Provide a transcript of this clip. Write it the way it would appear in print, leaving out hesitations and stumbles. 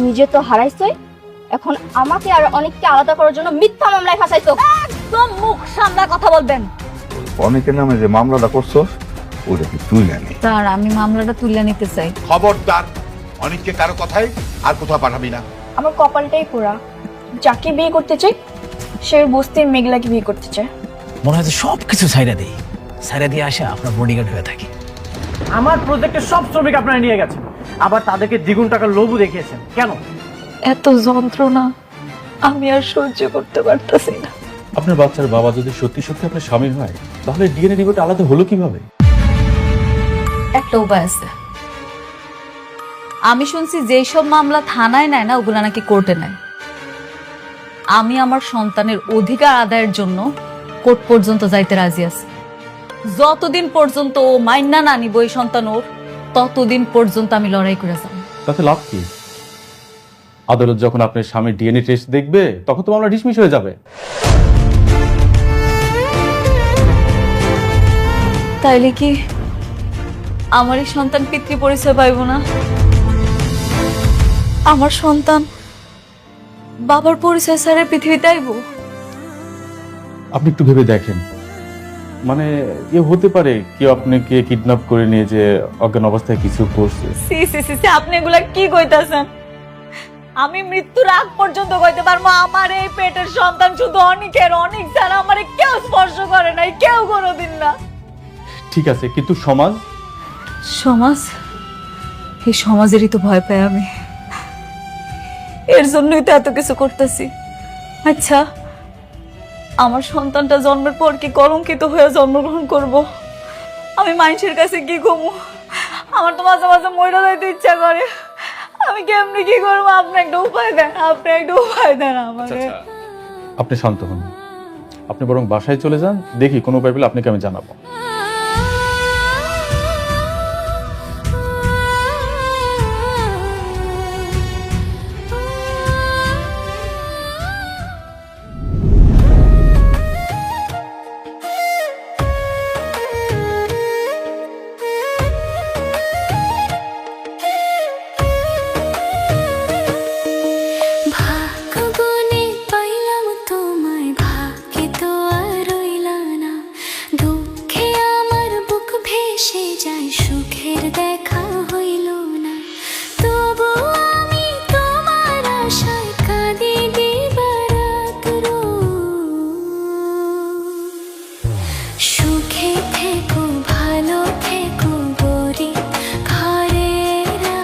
নিজে তো হারাইছই, এখন আমাকে আর অনেককে আলাদা করার জন্য মিথ্যা মামলায় ফাঁসাইছো। একদম মুখ সামলা কথা বলবেন। অনেকের নামে যে মামলাটা করছো ওটা কি তুই জানি? স্যার আমি মামলাটা তুলে নিতে চাই। খবরদার, অনেককে কারো কথাই আর কোথাও পাঠাবি না। আমার কপালটাই পোড়া, যাকে বিয়ে করতে চাই সে বস্তির মেঘলাকে বিয়ে করতে চায়। মনে হয় সবকিছু ছাইরা দিই, ছাইরা দিয়ে আসা আপনার বডিগার্ড হয়ে থাকি। আমার প্রজেক্টের সব শ্রমিক আপনারা নিয়ে গেছেন, আবার তাদেরকে দ্বিগুণ টাকার লোভও দেখিয়েছেন। কেন? এত যন্ত্রণা আমি আর সহ্য করতে পারতেছি না। আপনার বাচ্চার বাবা যদি সত্যি সত্যি আপনার স্বামী হয়, তাহলে ডিএনএ রিপোর্ট আলাদা হলো কিভাবে? একটা উপায় আছে। আমি শুনছি যেই সব মামলা থানায় নেয় না, ওগুলা নাকি কোর্টে নেয়। আমি আমার সন্তানের অধিকার আদায়ের জন্য কোর্ট পর্যন্ত যাইতে রাজি আছি। যতদিন পর্যন্ত ও মাইন্না না নিব এই সন্তান ওর, ততদিন পর্যন্ত আমি লড়াই করে যাব। তাতে লাভ কি? আদালত যখন আপনার স্বামীর ডিএনএ টেস্ট দেখবে, তখন তো মামলা ডিসমিস হয়ে যাবে। তাইলে কি আমার এই সন্তান পিতৃ পরিচয় পাইব না? আমার সন্তান বাবার পরিচয় ছাড়া পৃথিবীতে আইব? আপনি একটু ভেবে দেখেন, মানে এ হতে পারে কেউ আপনাকে কিডন্যাপ করে নিয়ে যে অজ্ঞান অবস্থায় কিছু করছে। সি সি সি সি, আপনি এগুলা কি কইতাছেন? আমি মৃত্যুর আগ পর্যন্ত কইতে পারবো আমার এই পেটের সন্তান শুধু অনেকের, অনেক ছাড়া আমারে কেউ স্পর্শ করে নাই, কেউ কোনোদিন না। ঠিক আছে, কিন্তু সমাজ? সমাজ, এই সমাজেরই তো ভয় পাই আমি, এর জন্যই তো এত কিছু করতেছি। আচ্ছা, আমার সন্তানটা জন্মের পর কি কলঙ্কিত হয়ে জন্মগ্রহণ করব? আমি মানুষের কাছে কি কমু? আমার তো মাঝে মাঝে মইরা যাইতে ইচ্ছা করে। আমি কেমনি কি করবো? আপনি একটা উপায় দেন, আপনি একটা উপায় দেন আমাকে। আপনি শান্ত হন, আপনি বরং বাসায় চলে যান, দেখি কোনো উপায় পেলে আপনাকে আমি জানাবো।